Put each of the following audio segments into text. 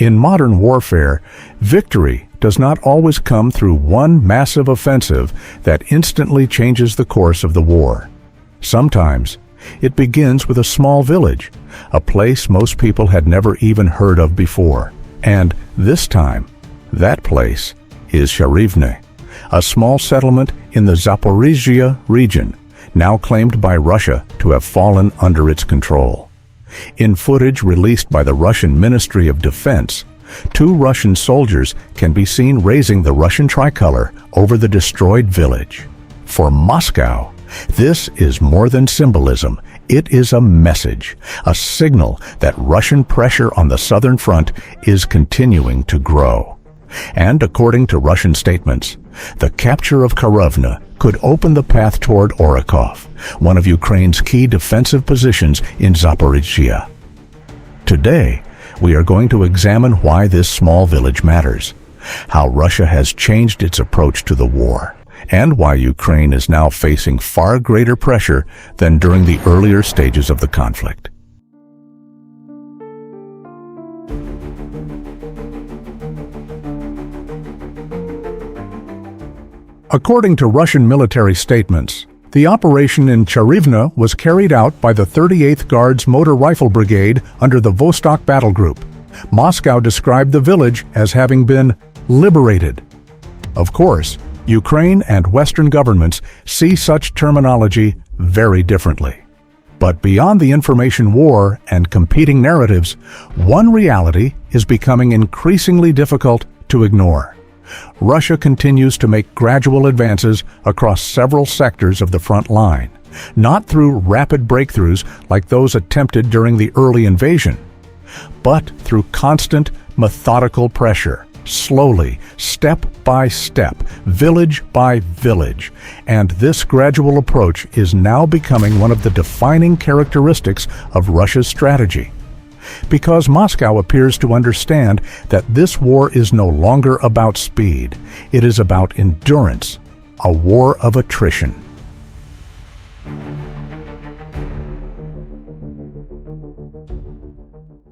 In modern warfare, victory does not always come through one massive offensive that instantly changes the course of the war. Sometimes, it begins with a small village, a place most people had never even heard of before. And this time, that place is Charivne, a small settlement in the Zaporizhzhia region, now claimed by Russia to have fallen under its control. In footage released by the Russian Ministry of Defense, 2 Russian soldiers can be seen raising the Russian tricolor over the destroyed village. For Moscow, this is more than symbolism. It is a message, a signal that Russian pressure on the southern front is continuing to grow. And according to Russian statements, the capture of Charivne could open the path toward Orakov, one of Ukraine's key defensive positions in Zaporizhzhia. Today, we are going to examine why this small village matters, how Russia has changed its approach to the war, and why Ukraine is now facing far greater pressure than during the earlier stages of the conflict. According to Russian military statements, the operation in Charivne was carried out by the 38th Guards Motor Rifle Brigade under the Vostok Battle Group. Moscow described the village as having been liberated. Of course, Ukraine and Western governments see such terminology very differently. But beyond the information war and competing narratives, one reality is becoming increasingly difficult to ignore. Russia continues to make gradual advances across several sectors of the front line, not through rapid breakthroughs like those attempted during the early invasion, but through constant, methodical pressure, slowly, step by step, village by village. And this gradual approach is now becoming one of the defining characteristics of Russia's strategy. Because Moscow appears to understand that this war is no longer about speed, it is about endurance, a war of attrition.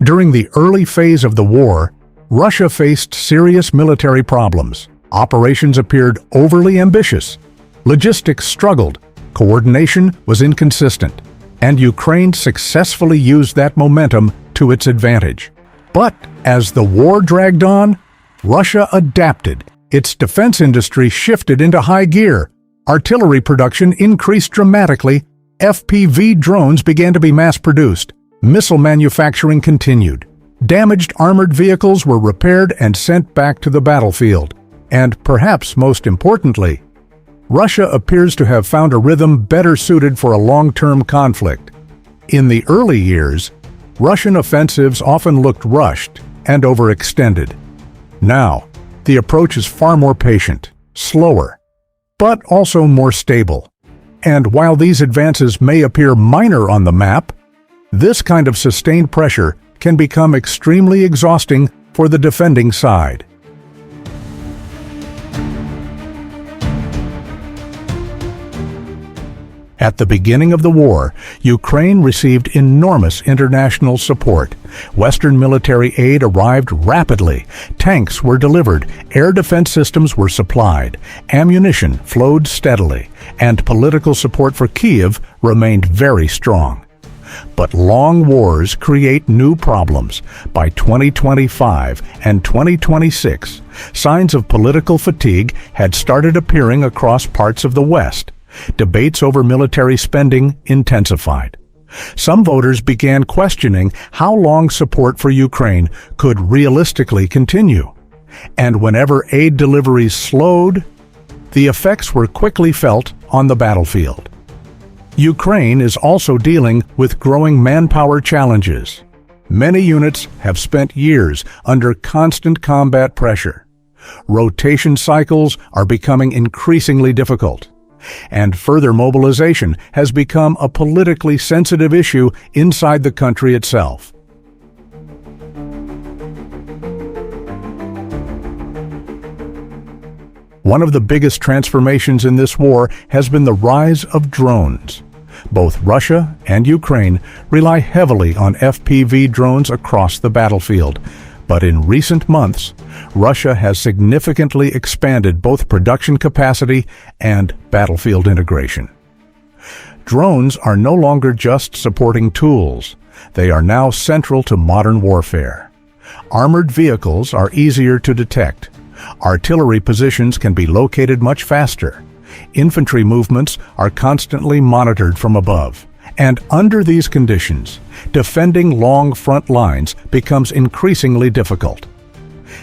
During the early phase of the war, Russia faced serious military problems. Operations appeared overly ambitious. Logistics struggled. Coordination was inconsistent. And Ukraine successfully used that momentum to its advantage. But as the war dragged on, Russia adapted. Its defense industry shifted into high gear. Artillery production increased dramatically. FPV drones began to be mass-produced. Missile manufacturing continued. Damaged armored vehicles were repaired and sent back to the battlefield. And perhaps most importantly, Russia appears to have found a rhythm better suited for a long-term conflict. In the early years, Russian offensives often looked rushed and overextended. Now, the approach is far more patient, slower, but also more stable. And while these advances may appear minor on the map, this kind of sustained pressure can become extremely exhausting for the defending side. At the beginning of the war, Ukraine received enormous international support. Western military aid arrived rapidly. Tanks were delivered, air defense systems were supplied, ammunition flowed steadily, and political support for Kyiv remained very strong. But long wars create new problems. By 2025 and 2026, signs of political fatigue had started appearing across parts of the West. Debates over military spending intensified. Some voters began questioning how long support for Ukraine could realistically continue. And whenever aid deliveries slowed, the effects were quickly felt on the battlefield. Ukraine is also dealing with growing manpower challenges. Many units have spent years under constant combat pressure. Rotation cycles are becoming increasingly difficult. And further mobilization has become a politically sensitive issue inside the country itself. One of the biggest transformations in this war has been the rise of drones. Both Russia and Ukraine rely heavily on FPV drones across the battlefield, But in recent months, Russia has significantly expanded both production capacity and battlefield integration. Drones are no longer just supporting tools. They are now central to modern warfare. Armored vehicles are easier to detect. Artillery positions can be located much faster. Infantry movements are constantly monitored from above. And under these conditions, defending long front lines becomes increasingly difficult.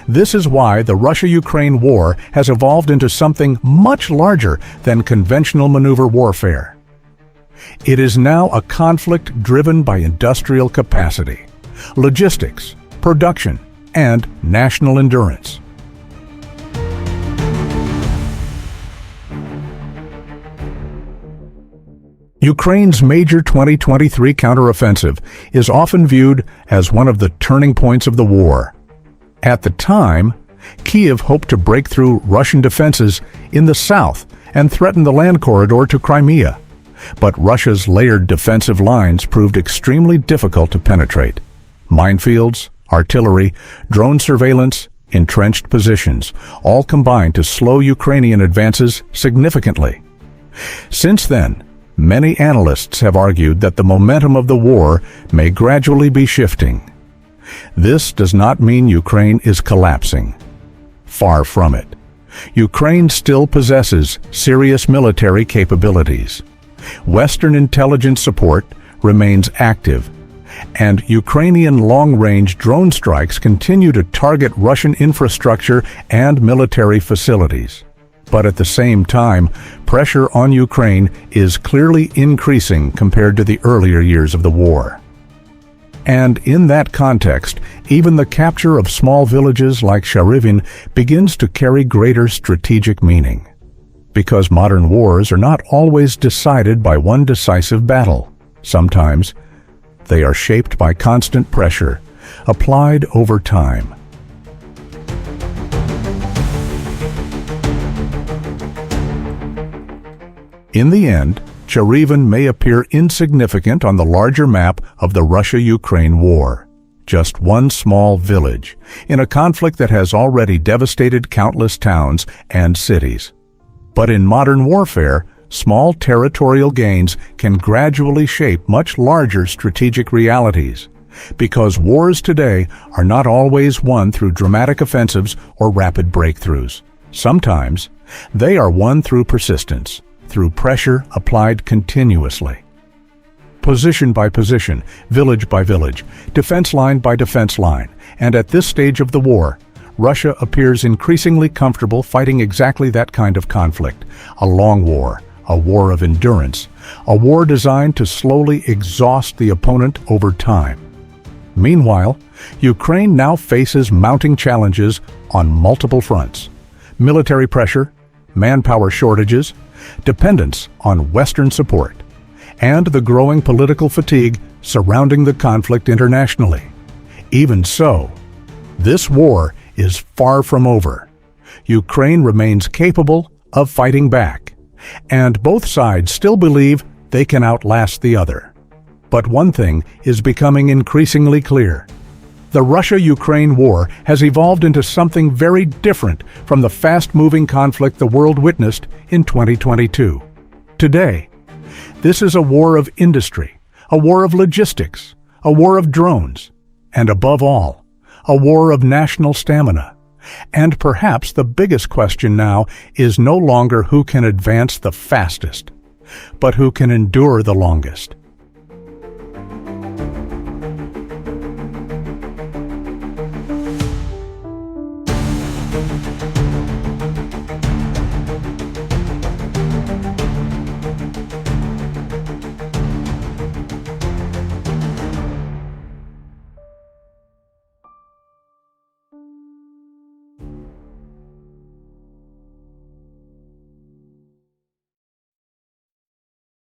This is why the Russia-Ukraine war has evolved into something much larger than conventional maneuver warfare. It is now a conflict driven by industrial capacity, logistics, production, and national endurance. Ukraine's major 2023 counteroffensive is often viewed as one of the turning points of the war. At the time, Kyiv hoped to break through Russian defenses in the south and threaten the land corridor to Crimea. But Russia's layered defensive lines proved extremely difficult to penetrate. Minefields, artillery, drone surveillance, entrenched positions, all combined to slow Ukrainian advances significantly. Since then, many analysts have argued that the momentum of the war may gradually be shifting. This does not mean Ukraine is collapsing. Far from it. Ukraine still possesses serious military capabilities. Western intelligence support remains active, and Ukrainian long-range drone strikes continue to target Russian infrastructure and military facilities. But at the same time, pressure on Ukraine is clearly increasing compared to the earlier years of the war. And in that context, even the capture of small villages like Charivne begins to carry greater strategic meaning. Because modern wars are not always decided by one decisive battle. Sometimes, they are shaped by constant pressure, applied over time. In the end, Charivne may appear insignificant on the larger map of the Russia-Ukraine war. Just one small village, in a conflict that has already devastated countless towns and cities. But in modern warfare, small territorial gains can gradually shape much larger strategic realities. Because wars today are not always won through dramatic offensives or rapid breakthroughs. Sometimes, they are won through persistence, through pressure applied continuously. Position by position, village by village, defense line by defense line, and at this stage of the war, Russia appears increasingly comfortable fighting exactly that kind of conflict, a long war, a war of endurance, a war designed to slowly exhaust the opponent over time. Meanwhile, Ukraine now faces mounting challenges on multiple fronts: military pressure, manpower shortages, dependence on Western support, and the growing political fatigue surrounding the conflict internationally. Even so, this war is far from over. Ukraine remains capable of fighting back, and both sides still believe they can outlast the other. But one thing is becoming increasingly clear. The Russia-Ukraine war has evolved into something very different from the fast-moving conflict the world witnessed in 2022. Today, this is a war of industry, a war of logistics, a war of drones, and above all, a war of national stamina. And perhaps the biggest question now is no longer who can advance the fastest, but who can endure the longest.